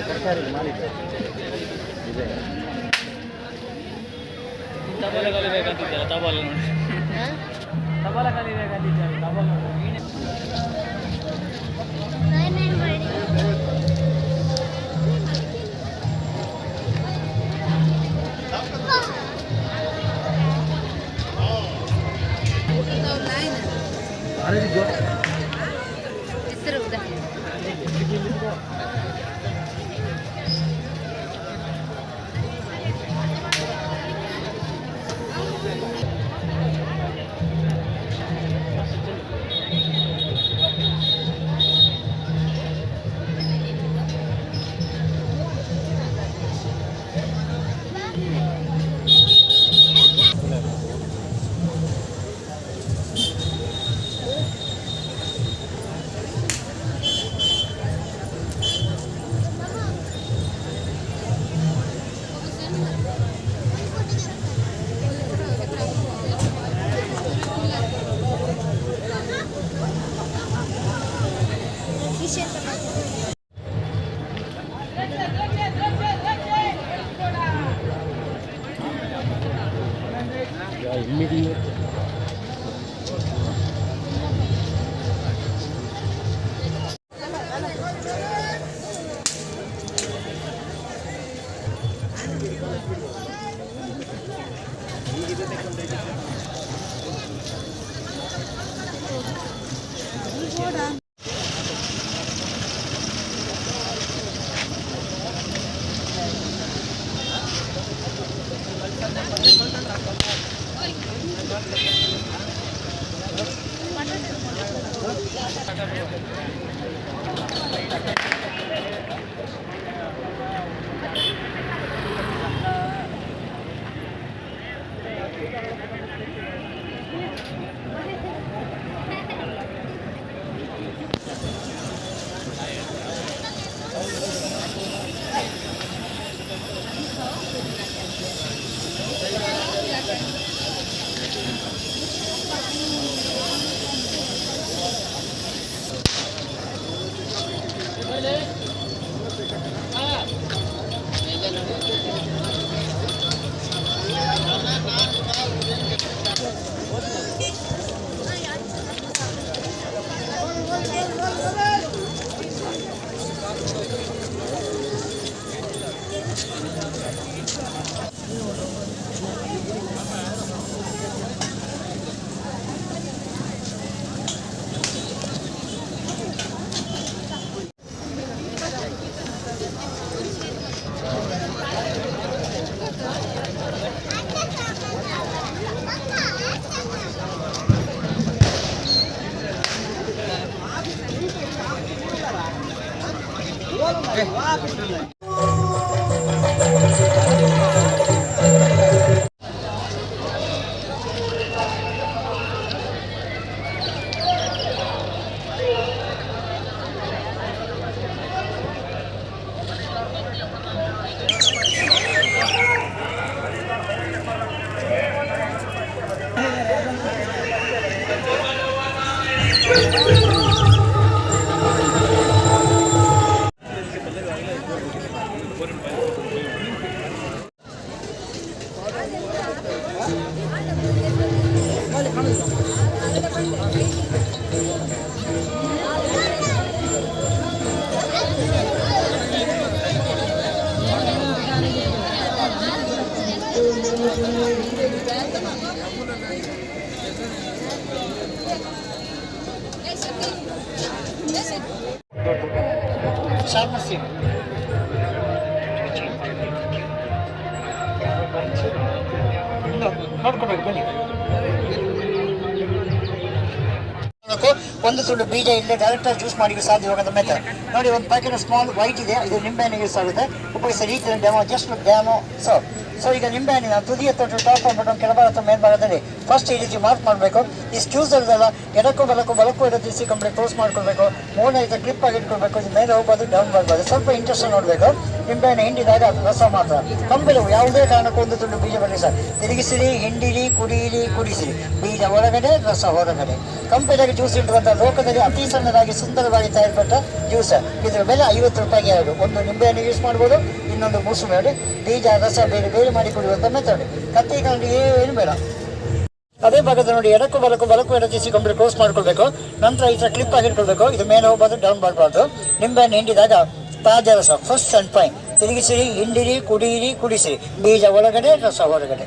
ತರಕಾರಿ ಮಾಲೀಕ ಇದೆ. ತಬಲ ಕಲಿಬೇಕಂತಿದ್ದಲ್ಲ, ತಬಲ ನೋಡಿ, ತಬಲ ಕಲಿಬೇಕಂತಿದ್ದಲ್ಲ, ತಬಲ ನೋಡಿ. Immediate. ನೋಡ್ಕೋಬೇಕು ಬನ್ನಿ. ಒಂದು ತುಂಡು ಬೀಜ ಇಲ್ಲದೆ ಡೈರೆಕ್ಟಾಗಿ ಜ್ಯೂಸ್ ಮಾಡಿ ಸಾಧ್ಯವಾಗದ ಮೆಥಡ್ ನೋಡಿ. ಒಂದು ಪ್ಯಾಕೆಟ್ ಸ್ಮಾಲ್ ವೈಟ್ ಇದೆ, ಇದು ನಿಂಬೆಹಣ್ಣು ಯೂಸ್ ಆಗುತ್ತೆ. ಉಪಯೋಗಿಸ ರೀತಿಯಲ್ಲಿ ಡ್ಯಾಮೋ ಜಸ್ಟ್ ಡ್ಯಾಮೋ ಸೊ ಈಗ ನಿಂಬೆಹಣ್ಣಿನ ತುದಿಯ ತೊಟ್ಟು ಟಾಪ್ ಮಾಡ್ಬಿಟ್ಟು ಕೆಳಭಾಗ ಅಥವಾ ಮೇಲ್ಭಾಗದಲ್ಲಿ ಫಸ್ಟ್ ಈ ರೀತಿ ಮಾರ್ಕ್ ಮಾಡಬೇಕು. ಈ ಸ್ಕ್ಯೂಸ್ ಇರೋದಲ್ಲ, ಎಡಕ್ಕೂ ಬಲಕ್ಕೂ ಇರೋದು ಕಂಪ್ಲೀಟ್ ಕ್ಲೋಸ್ ಮಾಡ್ಕೊಳ್ಬೇಕು. ಮೂರನೇ ರೀತಿ ಕ್ಲಿಪ್ ಆಗಿ ಇಟ್ಕೊಳ್ಬೇಕು. ಇದು ಮೇಲೆ ಹೋಗ್ಬೋದು, ಡೌನ್ ಬರ್ಬೋದು. ಸ್ವಲ್ಪ ಇಂಟ್ರೆಸ್ಟ್ ನೋಡಬೇಕು. ನಿಂಬೆಹಣ್ಣು ಹಿಂಡಿದಾಗ ಅದು ರಸ ಮಾತ್ರ. ಕಂಬಳವು ಯಾವುದೇ ಕಾರಣಕ್ಕೂ ಒಂದು ತುಂಡು ಬೀಜ ಬರಲಿ ಸರ್, ತಿರುಗಿಸಿರಿ, ಹಿಂಡಿರಿ, ಕುಡಿಯಿರಿ, ಕುಡಿಸಿರಿ, ಬೀಜ ಒಳಗಡೆ ರಸ ಹೊರಗಡೆ. ಕಂಪೆದಾಗ ಜ್ಯೂಸ್ ಇಡುವಂಥ ಲೋಕದಲ್ಲಿ ಅತಿ ಸಣ್ಣದಾಗಿ ಸುಂದರವಾಗಿ ತಯಾರಿಪಟ್ಟ ಜ್ಯೂಸ್. ಇದರ ಬೆಲೆ 50 ರೂಪಾಯಿಗೆ ಎರಡು. ಒಂದು ನಿಂಬೆಹಣ್ಣು ಯೂಸ್ ಮಾಡ್ಬೋದು, ಇನ್ನೊಂದು ಮೂಸಂಬಿ. ಬೀಜ ರಸ ಬೇರೆ ಬೇರೆ ಮಾಡಿ ಕುಡಿಯುವಂಥ ಮೆಥಡ್. ಕತ್ತಿ ಕಂಡು ಏನು ಬೇಡ. ಅದೇ ಭಾಗದ ನೋಡಿ, ಎಡಕ್ಕೂ ಬಲಕ್ಕೂ ಎಡತಿಸಿ ಕಂಪ್ಲೀಟ್ ಕ್ಲೋಸ್ ಮಾಡ್ಕೊಳ್ಬೇಕು. ನಂತರ ಈ ಥರ ಕ್ಲಿಪ್ ಆಗಿ ಇಟ್ಕೊಳ್ಬೇಕು. ಇದು ಮೇಲೆ ಹೋಗ್ಬಾರ್ದು, ಡೌನ್ ಮಾಡಬಾರ್ದು. ನಿಂಬೆಹಣ್ಣು ಹಿಂಡಿದಾಗ ತಾಜಾ ರಸ ಫಸ್ಟ್ ಅಂಡ್ ಫೈನ್. ತಿರುಗಿಸಿರಿ, ಹಿಂಡಿರಿ, ಕುಡಿಯಿರಿ, ಕುಡಿಸಿರಿ, ಬೀಜ ಒಳಗಡೆ ರಸ ಹೊರಗಡೆ.